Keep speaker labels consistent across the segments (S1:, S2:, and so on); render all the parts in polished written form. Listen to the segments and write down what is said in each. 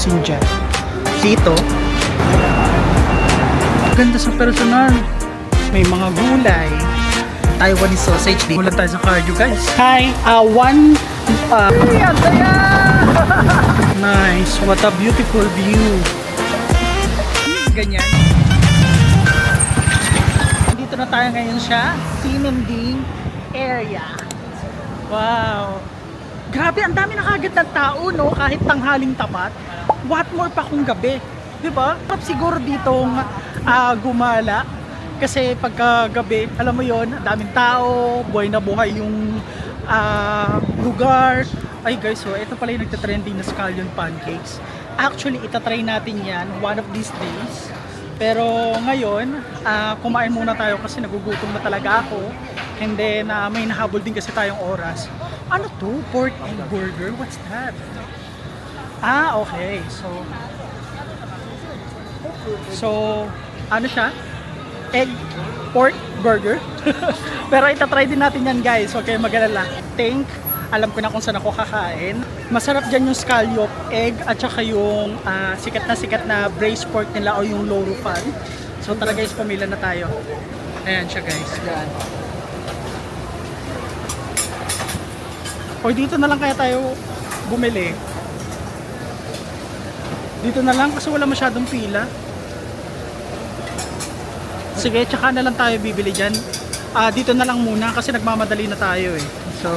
S1: Xinjiang. Dito, ganda sa personal. May mga gulay. Taiwanese sausage dito. Ulan tayo sa cardio guys. Hi, nice, what a beautiful view. Ganyan. Dito na tayo ngayon sa Ximending area. Wow. Grabe, ang dami na kagad ng tao, no? Kahit tanghaling tapat. What more pa kung gabi. Diba? Siguro ditong gumala. Kasi pagka gabi, alam mo yon, daming tao, buhay na buhay yung lugar. Ay guys, so ito pala yung nagtatrending na scallion pancakes. Actually, itatry natin yan one of these days. Pero ngayon, kumain muna tayo kasi nagugutom na talaga ako. And then, may nahabol din kasi tayong oras. Ano to? Pork and burger? What's that? Okay. So, ano siya? Egg pork burger. Pero itatry din natin yan guys. Huwag kayong mag-alala. Alam ko na kung saan ako kakain. Masarap dyan yung scallop, egg, at saka yung sikat na braised pork nila o yung loro fan. So tara guys, pamila na tayo. Ayan siya guys. Yan. O dito na lang kaya tayo bumili. Dito na lang kasi wala masyadong pila. Sige, tsaka na lang tayo bibili dyan. Dito na lang muna kasi nagmamadali na tayo eh. So,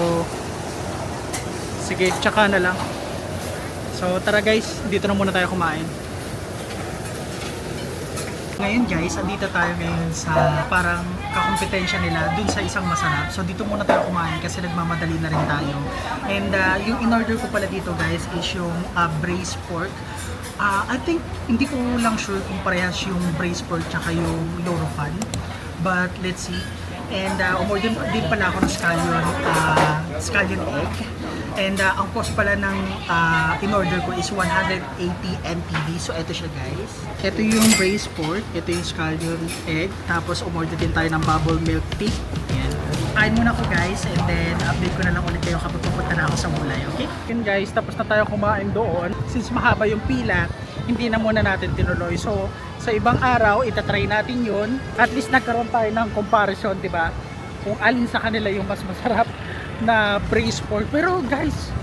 S1: sige, tsaka na lang. So, tara guys, dito na muna tayo kumain. Ngayon guys, andito tayo ngayon sa parang kakompetensya nila dun sa isang masarap. So, dito muna tayo kumain kasi nagmamadali na rin tayo. And yung in-order ko pala dito guys is yung braised pork. I think, hindi ko lang sure kung parehas yung braised pork tsaka yung loro fan. But, let's see. And umorder din pala ako ng scallion egg. And ang cost pala ng in-order ko is 180 NTD. So, ito siya guys. Ito yung braised pork. Ito yung scallion egg. Tapos, umorder din tayo ng bubble milk tea. Ayan. Kain muna ko guys. And then, update ko na lang ulit kayo kapag pupunta na ako sa Mulay. Okay? Yun guys, tapos na tayo kumain doon. Since mahaba yung pila, hindi na muna natin tinuloy. So, sa ibang araw, itatry natin yun. At least nagkaroon tayo ng comparison, di ba? Kung alin sa kanila yung mas masarap na braised pork. Pero guys,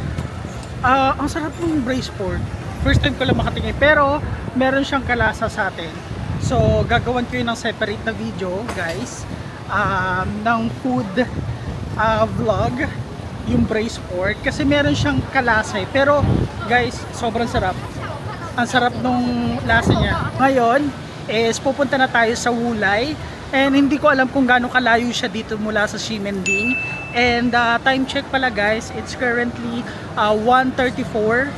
S1: ang sarap ng braised pork. First time ko lang makatingin. Pero, meron siyang kalasa sa atin. So, gagawan ko yun ng separate na video, guys. Ng food vlog. Yung braised pork. Kasi meron siyang kalasa. Pero, guys, sobrang sarap. Ang sarap nung lasa niya. Ngayon is pupunta na tayo sa Wulay and hindi ko alam kung gaano kalayo siya dito mula sa Ximending. And time check pala guys, it's currently 1:34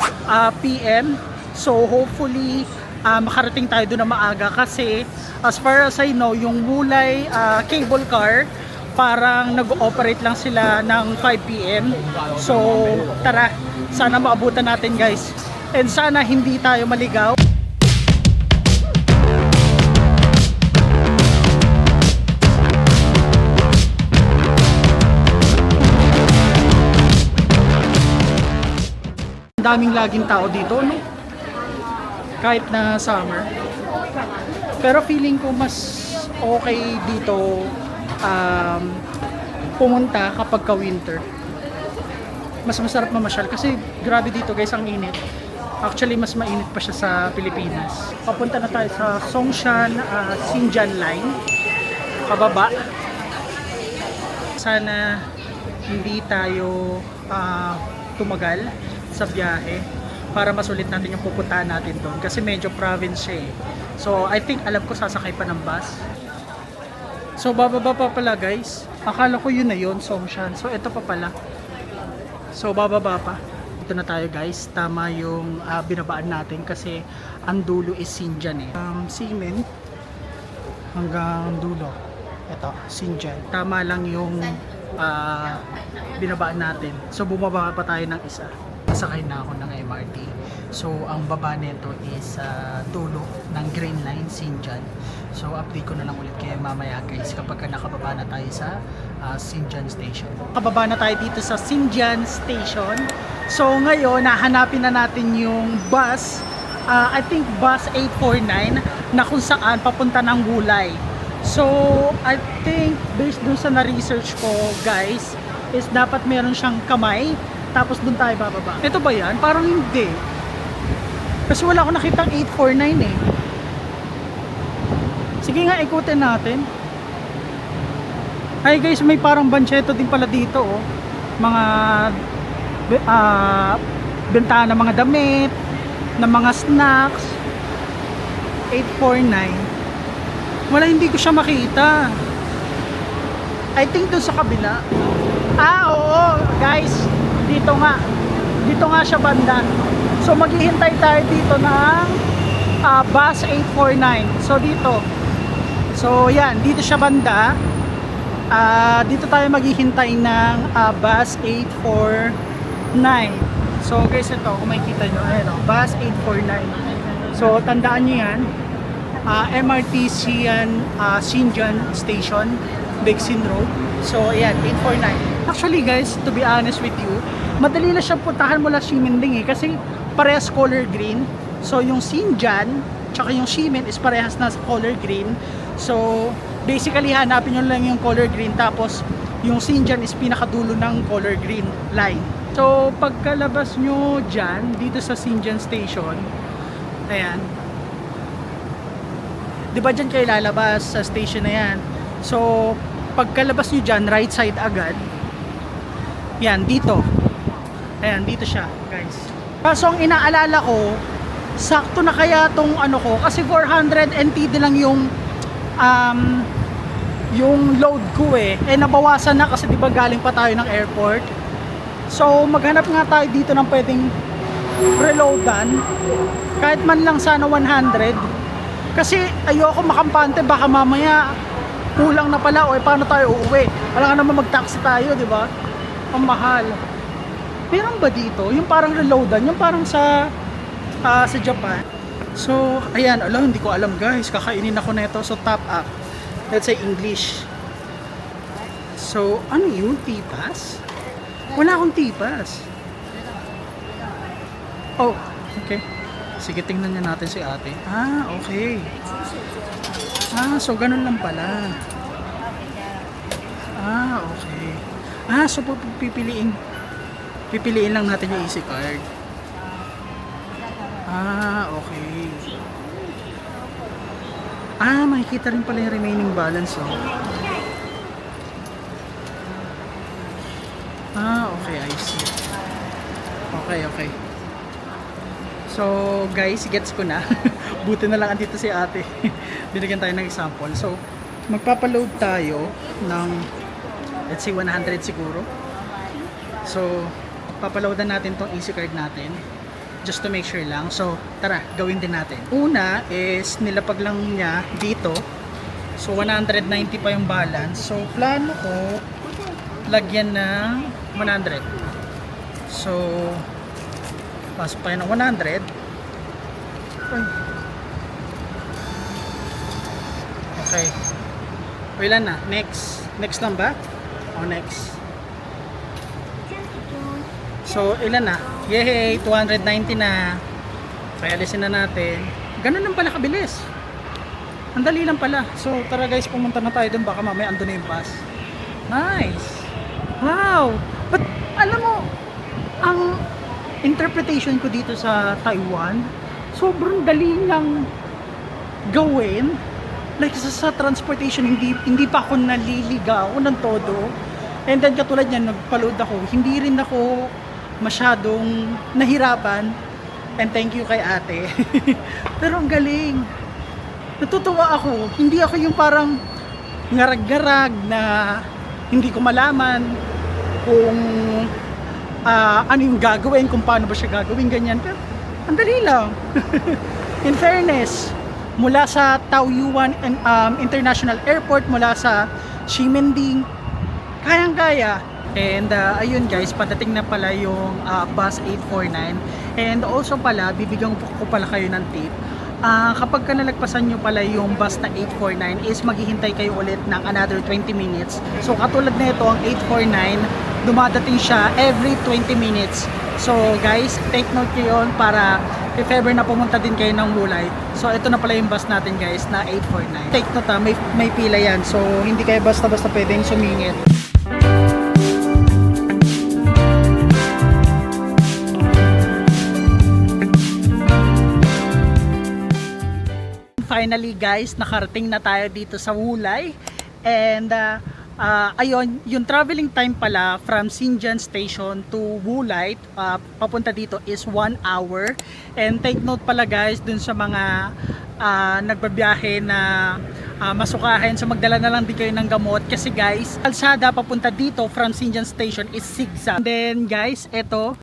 S1: PM. So hopefully makarating tayo doon na maaga kasi as far as I know, yung Wulay cable car parang nag-ooperate lang sila ng 5 PM. So tara, sana maabutan natin guys. And sana hindi tayo maligaw. Daming laging tao dito, no? Kahit na summer. Pero feeling ko mas okay dito pumunta kapag ka-winter. Mas masarap mamasyal kasi grabe dito guys, ang init. Actually, mas mainit pa siya sa Pilipinas. Papunta na tayo sa Songshan Xinjiang Line. Pababa. Sana hindi tayo tumagal sa biyahe para masulit natin yung pupuntahan natin doon. Kasi medyo province siya eh. So, I think alam ko sasakay pa ng bus. So, bababa pa pala guys. Akala ko yun na yun, Songshan. So, ito pa pala. So, bababa pa. Ito na tayo guys, tama yung binabaan natin kasi ang dulo is Xinjiang eh. Ximen hanggang dulo. Ito, Xinjiang. Tama lang yung binabaan natin. So bumaba pa tayo ng isa. Sakay na ako ng MRT. So ang baba nito is dulo ng Green Line, Xinjiang. So update ko na lang ulit kayo mamaya guys kapag nakababa na tayo sa Xinjiang Station. Kababa na tayo dito sa Xinjiang Station. So ngayon, hahanapin na natin yung bus I think bus 849 na kung saan papunta ng Gulay. So I think based dun sa na-research ko guys is dapat meron siyang kamay tapos dun tayo bababa. Ito ba yan? Parang hindi. Kasi wala akong nakitang 849 eh. Sige nga, ikutin natin. Ay guys, may parang bancheto din pala dito oh. Mga bentahan ng mga damit, ng mga snacks. 849. Wala, hindi ko siya makita. I think doon sa kabila. Oo, guys. Dito nga siya banda. So maghihintay tayo dito ng bus 849. So dito. So yan, dito siya banda. Dito tayo maghihintay ng bus 849. So guys, ito kung makikita nyo, ayan o, bus 849. So tandaan nyo yan, MRT Xinjiang Station, Bexin Road. So ayan, 849. Actually guys, to be honest with you, madali na siya puntahan mula Ximending eh, kasi parehas color green. So yung Xinjiang tsaka yung Ximen is parehas na color green. So basically hanapin nyo lang yung color green, tapos yung Xinjiang is pinakadulo ng color green line. So pagkalabas nyo dyan, dito sa Xinjiang Station, ayan, di ba dyan kayo lalabas sa station na yan? So pagkalabas nyo dyan, right side agad, yan, dito. Ayan, dito siya guys. Kaso ang inaalala ko, sakto na kaya tong ano ko, kasi 400 NTD lang yung load ko eh nabawasan na kasi di ba galing pa tayo ng airport. So maghanap nga tayo dito ng pwedeng reloadan kahit man lang sana 100, kasi ayoko makampante, baka mamaya kulang na pala o paano tayo uuwi, wala ka naman mag-taxi tayo, di ba? Ang mahal. Meron ba dito yung parang reloadan, yung parang sa Japan? So ayan, hindi ko alam guys, kakainin ako nito. So top up, let's say English. So ano yun, tipas? Wala akong tipas. Oh, okay. Sige, tingnan niya natin si ate. Okay. So ganun lang pala. Okay. So pipiliin lang natin yung easy card. Okay. Makikita rin pala yung remaining balance, oh. Okay, I see. Okay. So, guys, gets ko na. Buti na lang andito si ate. Binigyan tayo ng example. So, magpapaload tayo ng, let's say, 100 siguro. So, papaloadan natin tong easy card natin. Just to make sure lang. So, tara, gawin din natin. Una is, nilapag lang niya dito. So, 190 pa yung balance. So, plano ko, lagyan ng 100. So, pasok tayo ng 100. Okay. Ilan na? Next lang ba? Next. So, ilan na? Yay! 290 na. Kaya alisin na natin. Ganun lang pala kabilis. Ang dali lang pala. So, tara guys, pumunta na tayo dun. Baka mamaya andun na yung bus. Nice! Wow! But, alam mo, ang interpretation ko dito sa Taiwan, sobrang dali lang gawin. Like sa transportation, hindi pa ako naliligaw ng todo. And then katulad niyan, nagpa-load ako, hindi rin ako masyadong nahirapan. And thank you kay ate. Pero ang galing. Natutuwa ako. Hindi ako yung parang ngarag-garag na hindi ko malaman kung ano yung gagawin, kung paano ba siya gagawin, ganyan. Pero ang dali lang. In fairness, mula sa Taoyuan International Airport, mula sa Ximending, kayang-kaya. And ayun guys, patating na pala yung bus 849. And also pala, bibigyan ko pala kayo ng tip. Kapag ka nalagpasan nyo pala yung bus na 849 is maghihintay kayo ulit ng another 20 minutes. So katulad na ito, ang 849, dumadating siya every 20 minutes. So guys, take note nyo yun para if ever na pumunta din kayo ng Wulay. So ito na pala yung bus natin guys na 849. Take note may pila yan. So hindi kayo basta-basta pwedeng sumingit. Finally guys, nakarating na tayo dito sa Wulay. And ayun, yung traveling time pala from Xinjiang Station to Wulay, papunta dito is 1 hour. And take note pala guys, dun sa mga nagbabiyahe na masukahin, so magdala na lang din kayo ng gamot. Kasi guys, kalsada papunta dito from Xinjiang Station is zigzag. And then guys, eto.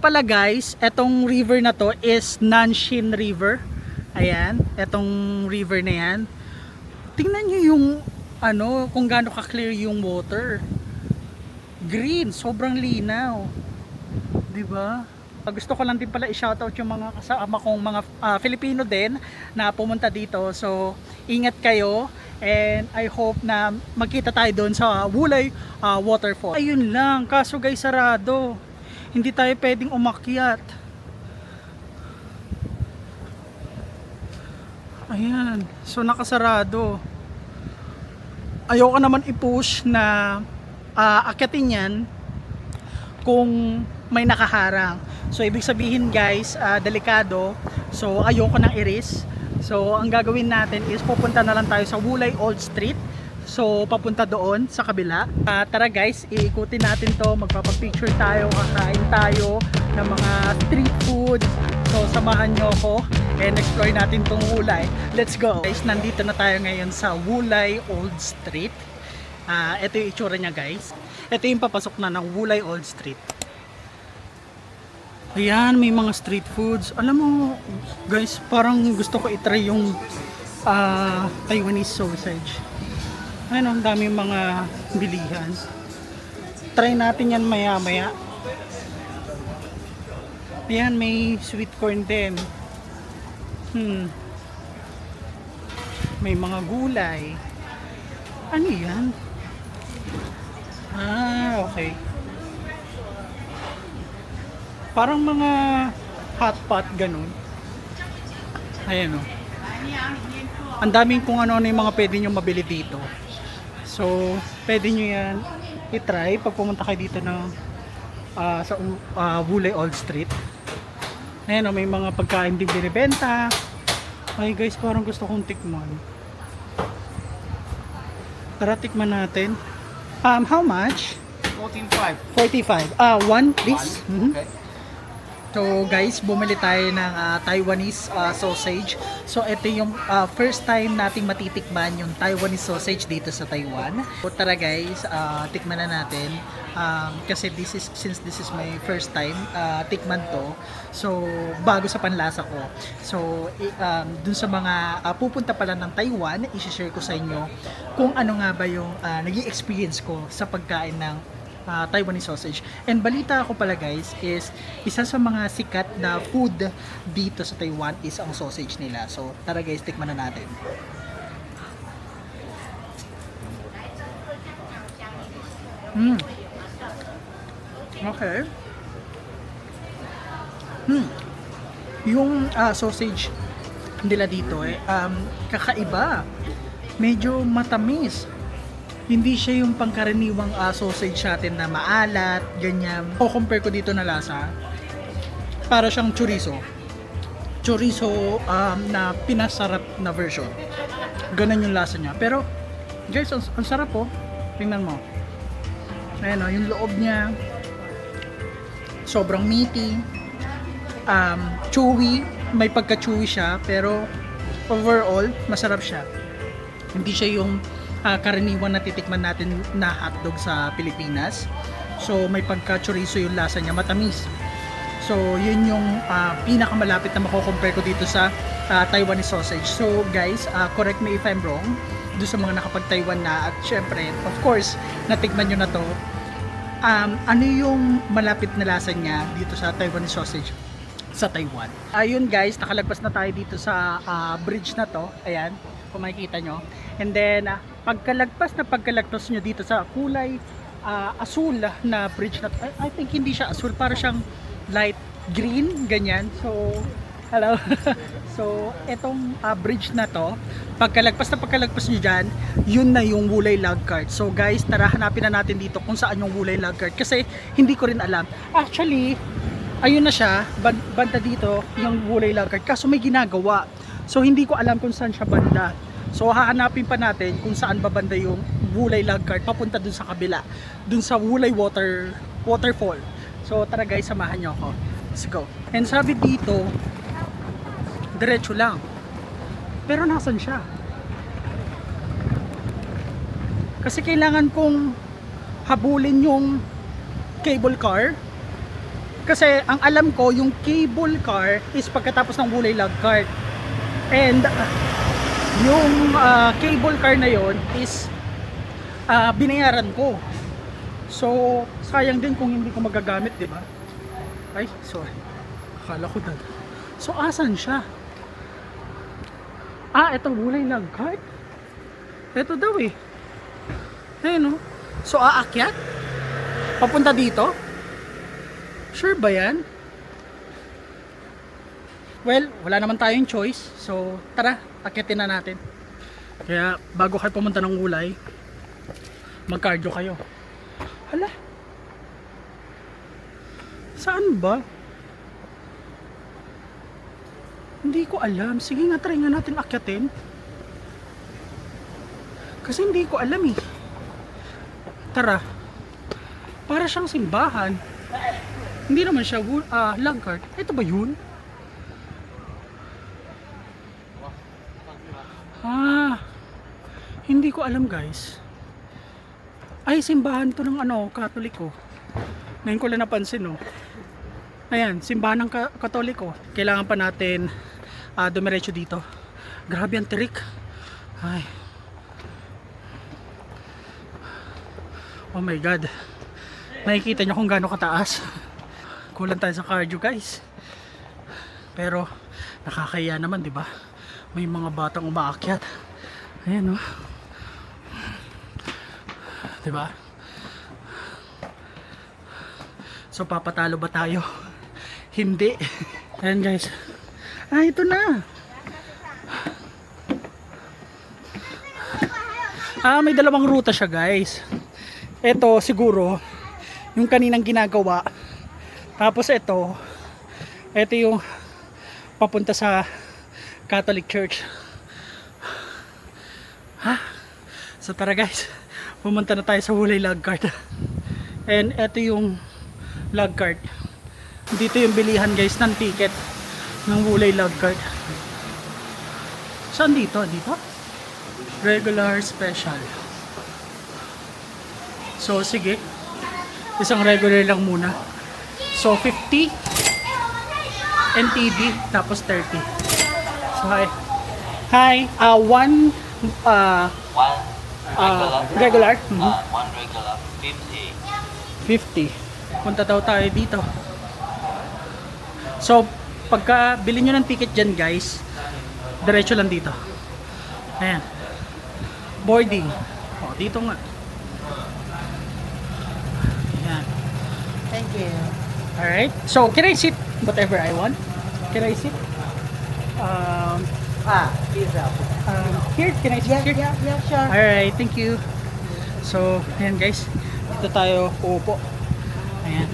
S1: Pala guys, etong river na to is Nanshin River. Ayan, etong river na yan. Tingnan nyo yung kung gaano ka-clear yung water. Green, sobrang linaw. 'Di ba? Gusto ko lang din pala i-shoutout yung mga kasama kong mga Filipino din na pumunta dito. So, ingat kayo and I hope na magkita tayo doon sa Wulay waterfall. Ayun lang, kaso guys sarado. Hindi tayo pwedeng umakyat. Ayan. So nakasarado. Ayoko naman i-push na akyatin yan kung may nakaharang. So ibig sabihin guys, delikado. So ayoko nang i-risk. So ang gagawin natin is pupunta na lang tayo sa Wulay Old Street. So papunta doon sa kabila. Tara guys, iikutin natin to, magpapapicture tayo, kakain tayo ng mga street food. So samahan nyo ako and explore natin tong Wulay. Let's go! Guys, nandito na tayo ngayon sa Wulay Old Street. Ito yung itsura niya guys. Ito yung papasok na ng Wulay Old Street. Ayan, may mga street foods. Alam mo guys, parang gusto ko itry yung Taiwanese sausage. Ano, ang daming mga bilihan. Try natin yan maya maya. Ayan, may sweet corn din. May mga gulay. Ano yan? Okay. Parang mga hot pot ganun. Ayan o. Ang daming kung ano yung mga pwede nyo mabili dito. So, pwede nyo yan i-try pag pumunta kayo dito sa Wulay Old Street. Ayan o, may mga pagkain din binibenta. Ay guys, parang gusto kong tikman. Tara, tikman natin. How much? 45. 45. One please. Okay. So guys, bumili tayo ng Taiwanese sausage. So ito yung first time nating matitikman yung Taiwanese sausage dito sa Taiwan. So tara guys, tikman na natin. Kasi since this is my first time tikman to. So bago sa panlasa ko. So dun sa mga pupunta pala ng Taiwan, i-share ko sa inyo kung ano nga ba yung naging experience ko sa pagkain ng Taiwanese sausage. And balita ko pala guys is isa sa mga sikat na food dito sa Taiwan is ang sausage nila. So tara guys, tikman na natin. Okay. Yung sausage nila dito kakaiba. Medyo matamis. Hindi siya yung pangkaraniwang sausage natin na maalat, ganyan. O compare ko dito na lasa, para siyang chorizo. Chorizo na pinasarap na version. Ganun yung lasa niya. Pero guys, ang sarap po. Tingnan mo. Ayan o, yung loob niya sobrang meaty, chewy, may pagka-chewy siya, pero overall masarap siya. Hindi siya yung karaniwan na titikman natin na hotdog sa Pilipinas. So may pagka-chorizo yung lasa niya, matamis. So yun yung pinakamalapit na mako-compare ko dito sa Taiwanese sausage. So guys, correct me if I'm wrong, doon sa mga nakapag-Taiwan na, at syempre, of course, natikman nyo na to. Ano yung malapit na lasa niya dito sa Taiwanese sausage? sa Taiwan. Ayun guys, nakalagpas na tayo dito sa bridge na to. Ayan, kung makikita nyo. And then, pagkalagpas nyo dito sa kulay asul na bridge na to. I think hindi siya asul, para siyang light green, ganyan. So, hello. So, etong bridge na to, pagkalagpas nyo dyan, yun na yung Wulay Lagkart. So guys, tara, hanapin na natin dito kung saan yung Wulay Lagkart. Kasi hindi ko rin alam. Actually, ayun na siya, banda dito yung Wulay Lagkart. Kaso may ginagawa. So hindi ko alam kung saan siya banda. So hahanapin pa natin kung saan ba banda yung Wulay Lagkart papunta dun sa kabila. Dun sa Wulay Waterfall. So tara guys, samahan nyo ako. Let's go. And sabi dito, diretso lang. Pero nasan siya? Kasi kailangan kong habulin yung cable car. Kasi ang alam ko, yung cable car is pagkatapos ng Wulay Lagkart. And yung cable car na yon is binayaran ko. So sayang din kung hindi ko magagamit, di ba? Ay, sorry. Akala ko dad. So asan siya? Ito Wulay Lagkart. Ito daw eh. Ayun no. So aakyat? Papunta dito? Sure ba yan? Well, wala naman tayong choice. So tara, akyatin na natin. Kaya bago kayo pumunta ng Wulay, mag-cardio kayo. Hala. Saan ba? Hindi ko alam. Sige nga, try nga natin akyatin. Kasi hindi ko alam eh. Tara. Para siyang simbahan. Hindi naman siya Lagkart. Ito ba yun? Hindi ko alam guys. Ay, simbahan to ng Katoliko. Ngayon ko lang napansin Ayan, simbahan ng Katoliko. Kailangan pa natin dumiretso dito. Grabe ang tirik. Ay. Oh my god. Nakikita nyo kung gaano kataas. Kulang tayo sa cardio guys. Pero nakakaya naman, di ba? May mga batang umaakyat. Ayan di ba? So papatalo ba tayo? Hindi. Ayan guys. Ito na. May dalawang ruta siya guys. Ito siguro yung kaninang ginagawa. Tapos ito yung papunta sa Catholic Church. So tara guys, pumunta na tayo sa Wulay Lagkart. And ito yung Lagkart. Dito yung bilihan guys ng ticket ng Wulay Lagkart. Saan dito? Dito? Regular, special. So sige, isang regular lang muna. So 50 NTD tapos 30. So hi. One regular.
S2: One regular, 50.
S1: 50. Punta daw tayo dito. So, pagka bilhin nyo ng ticket dyan guys, diretso lang dito. Ayan. Boarding. Dito nga. Ayan.
S3: Thank you.
S1: Alright. So, can I sit whatever I want? Can I sit?
S3: Pizza.
S1: Here, can I sit here?
S3: Yeah, sure.
S1: Alright, thank you. So, ayan guys. Dito tayo uupo. Ayan.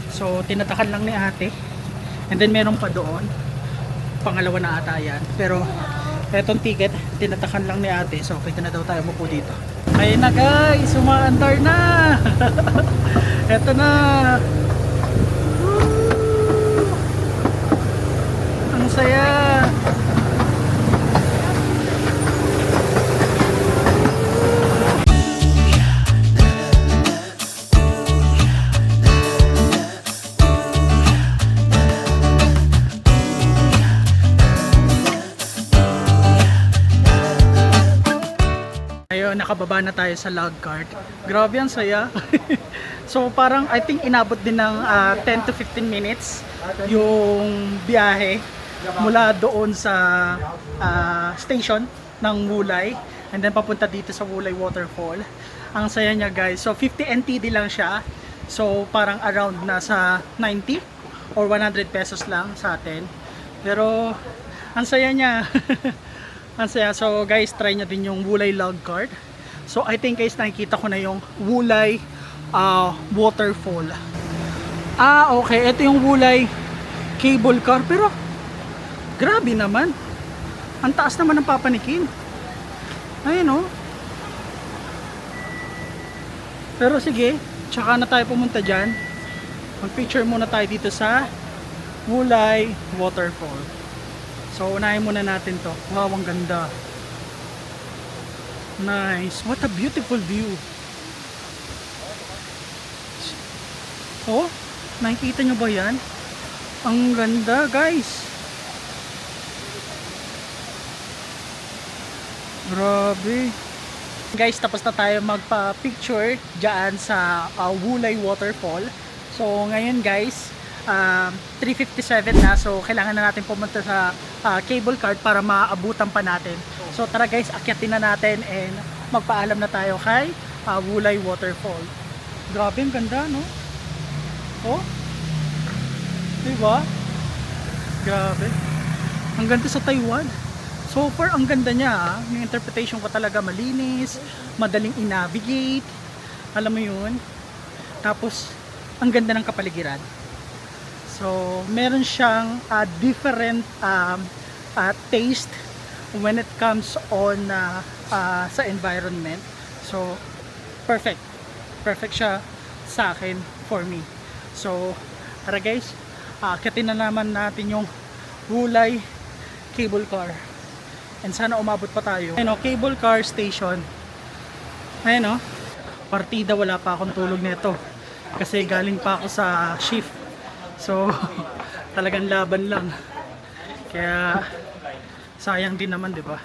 S1: So, tinatakan lang ni ate. And then, meron pa doon. Pangalawa na ata yan. Pero, etong ticket, tinatakan lang ni ate. So, pwede na daw tayo umupo dito. Ayun na guys, umaandar na. Eto na. Woo! Ang saya. ngayon, nakababa na tayo sa log cart. Grabe, ang saya. So parang I think inabot din ng 10 to 15 minutes yung biyahe mula doon sa station ng Wulay and then papunta dito sa Wulay Waterfall. Ang saya niya guys. So 50 NTD lang siya. So parang around nasa 90 or 100 pesos lang sa atin. Pero ang saya niya. Ang saya. So guys, try nyo din yung Wulay log cart. So I think guys, nakikita ko na yung Wulay waterfall. Okay. Ito yung Wulay cable car. Pero grabe naman. Ang taas naman ng papanikin. Ayun oh. Pero sige, tsaka na tayo pumunta dyan. Mag-picture muna tayo dito sa Wulay waterfall. So unahin muna natin to. Wow, ang ganda. Nice. What a beautiful view. Oh, nakikita nyo ba yan? Ang ganda guys. Grabe. Guys, tapos na tayo magpa-picture dyan sa Wulay waterfall. So ngayon guys, 3:57 na, so kailangan na natin pumunta sa cable cart para maabutan pa natin. So tara guys, akyatin na natin and magpaalam na tayo kay Wulay waterfall. Grabe, ang ganda no? Oh, diba? Grabe. Ang ganda sa Taiwan. So far, ang ganda niya. Yung interpretation ko talaga malinis, madaling i-navigate. Alam mo yun? Tapos, ang ganda ng kapaligiran. So, meron siyang different taste when it comes on sa environment. So, perfect. Perfect siya sa akin, for me. So, tara guys, akitin na naman natin yung Wulay cable car. And sana umabot pa tayo. Ayun o, cable car station. Ayun o, partida, wala pa akong tulog nito. Kasi galing pa ako sa shift. So, talagang laban lang. Kaya, sayang din naman, di ba?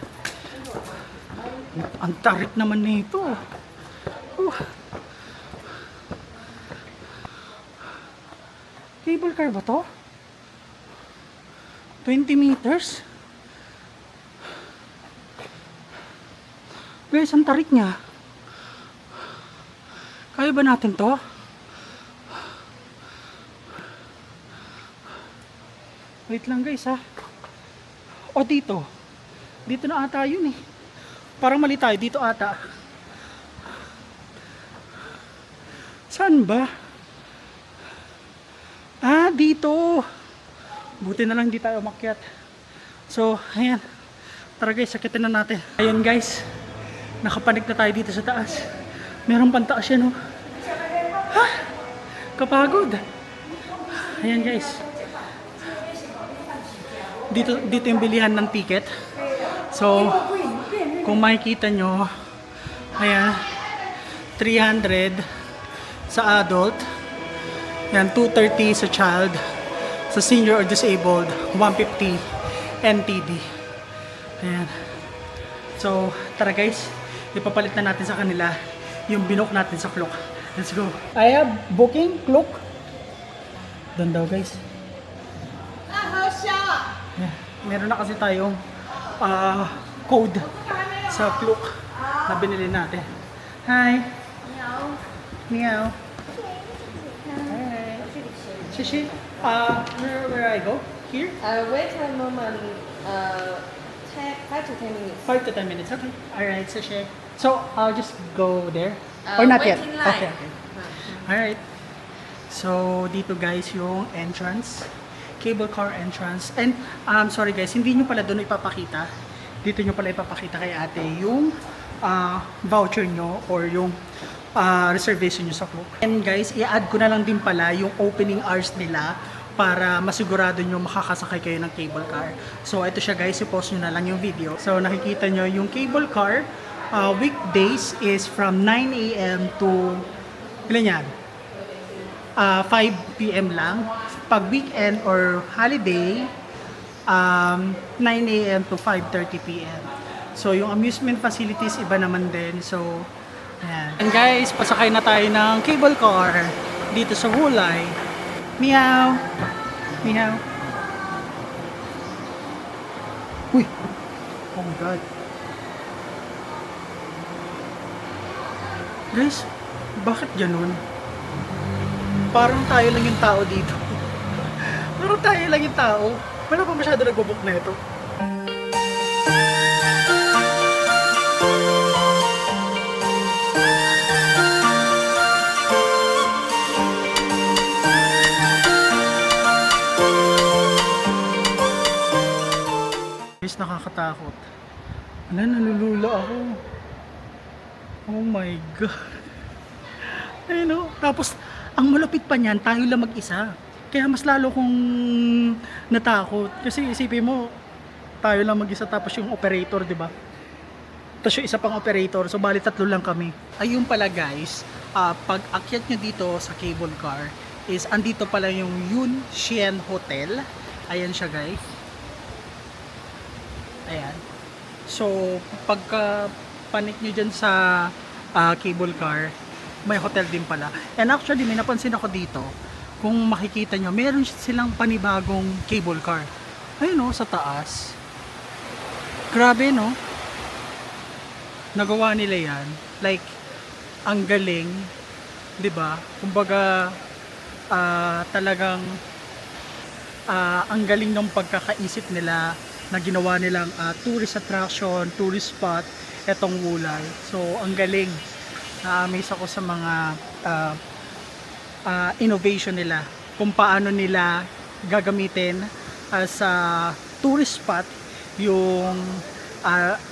S1: Ang tarik naman nito. Cable car ba to? 20 meters? Guys, ang tarik niya. Kaya ba natin to? Wait lang guys ha. O dito. Dito na ata yun eh. Parang mali tayo. Dito ata. Saan ba? Dito. Buti na lang di tayo umakyat. So, ayan. Tara guys, sakitin na natin. Ayan guys. Nakapanik na tayo dito sa taas. Meron pantaas yan, oh. Ha? Kapagod. Ayan guys. Dito yung bilihan ng ticket. So, kung makikita nyo, ayan, 300 sa adult. Yan, 230 sa child. Sa senior or disabled, 150 NTD. Ayan. So, tara guys, ipapalit na natin sa kanila yung binook natin sa Klook. Let's go. I have booking Klook. Doon daw guys. Yeah. Meron na kasi tayong code sa Klook na binili natin. Hi.
S4: Meow.
S1: Meow. Hi. Shishi. Where I go? Here?
S4: Wait a moment. 5 to 10 minutes.
S1: 5 to 10 minutes. Okay. Alright, Shishi. So, I'll just go there? Or not yet?
S4: Waiting line.
S1: Okay. Alright. So, dito guys yung entrance. Cable car entrance. And, sorry guys, hindi nyo pala doon ipapakita. Dito nyo pala ipapakita kay ate yung voucher nyo or yung reservation nyo sa Klook. And guys, i-add ko na lang din pala yung opening hours nila para masigurado nyo makakasakay kayo ng cable car. So, ito siya guys, i-post nyo na lang yung video. So, nakikita nyo yung cable car, weekdays is from 9 AM to, ilan yan? 5 PM lang. Pag weekend or holiday, 9 AM to 5:30 PM. So yung amusement facilities iba naman din. So ayan. And guys, pasakay na tayo ng cable car dito sa Wulay. Meow. Meow. Uy. Oh my god. Guys, bakit ganun? Parang tayo lang yung tao dito. Parang tayo lang yung tao. Wala pa masyado nagbo-book na ito. Guys, nakakatakot. Wala, nalulula ako. Oh my god. Ayun o. Tapos, ang malupit pa niyan, tayo lang mag-isa. Kaya mas lalo kong natakot. Kasi isipin mo, tayo lang mag-isa tapos yung operator, di ba? Tapos yung isa pang operator, so bali 3 lang kami. Ayun pala guys, pag akyat nyo dito sa cable car, is andito pala yung Yun Xian Hotel. Ayan siya guys. Ayan. So, pagka panik nyo dyan sa cable car, may hotel din pala. And actually, may napansin ako dito. Kung makikita nyo, meron silang panibagong cable car. Ayun o, sa taas. Grabe no? Nagawa nila yan. Like, ang galing. 'Di ba? Kumbaga, talagang ang galing ng pagkakaisip nila na ginawa nilang tourist attraction, tourist spot, etong Wulay. So, ang galing. Na-amaze ako sa mga innovation nila. Kung paano nila gagamitin as a tourist spot yung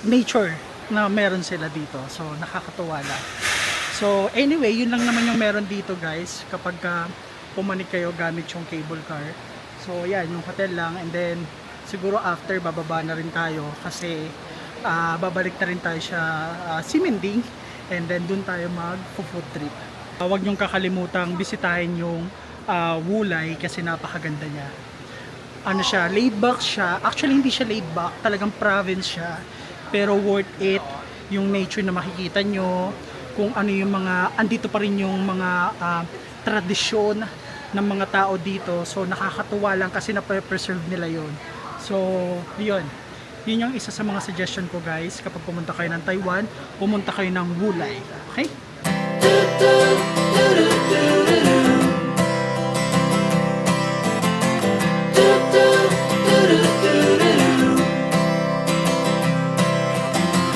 S1: nature na meron sila dito. So, nakakatuwa lang. So, anyway, yun lang naman yung meron dito guys kapag pumanik kayo gamit yung cable car. So, yan, yung hotel lang. And then, siguro after, bababa na rin tayo kasi babalik na rin tayo sa Ximending. And then dun tayo mag-food trip. Huwag niyong kakalimutang bisitahin yung Wulay kasi napakaganda niya. Ano siya, laid back siya. Actually hindi siya laid back, talagang province siya. Pero worth it yung nature na makikita nyo. Kung ano yung mga, andito pa rin yung mga tradisyon ng mga tao dito. So nakakatuwa lang kasi na-preserve nila yun. So yun. Yun yung isa sa mga suggestion ko guys kapag pumunta kayo ng Taiwan, pumunta kayo ng Wulay. Okay?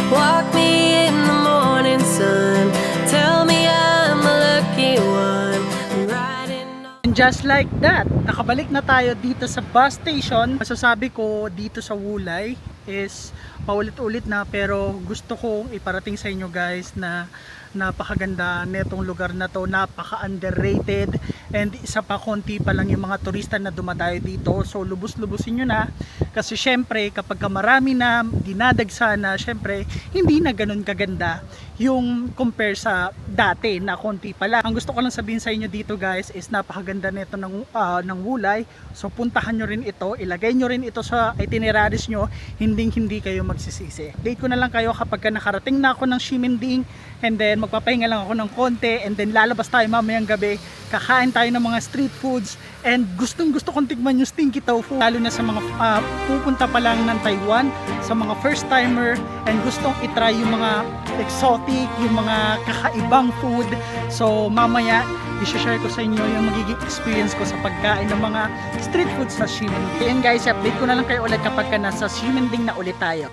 S4: Walk me in the morning sun. Tell me I'm a lucky one. Riding on.
S1: And just like that, nakabalik na tayo dito sa bus station. Masasabi ko dito sa Wulay is paulit-ulit na pero gusto kong iparating sa inyo guys na napakaganda netong lugar na to, napaka-underrated and isa pa konti pa lang yung mga turista na dumadayo dito. So lubos-lubusin nyo na kasi syempre kapag marami na dinadagsa na, syempre hindi na ganun kaganda yung compare sa dati na konti pa lang. Ang gusto ko lang sabihin sa inyo dito guys is napakaganda nito ng Wulay. So puntahan nyo rin ito, ilagay nyo rin ito sa itineraries nyo, hindi kayo magsisisi. Date ko na lang kayo kapag nakarating na ako ng Ximending and then magpapahinga lang ako ng konti and then lalabas tayo mamayang gabi, kakain tayo ng mga street foods and gustong gusto kong tikman yung stinky tofu, lalo na sa mga pupunta pa lang ng Taiwan, sa mga first timer and gustong itry yung mga exotic, yung mga kakaibang food. So mamaya i-share ko sa inyo yung magiging experience ko sa pagkain ng mga street foods sa Ximending. And guys, update ko na lang kayo ulit kapag nasa Ximending na ulit tayo.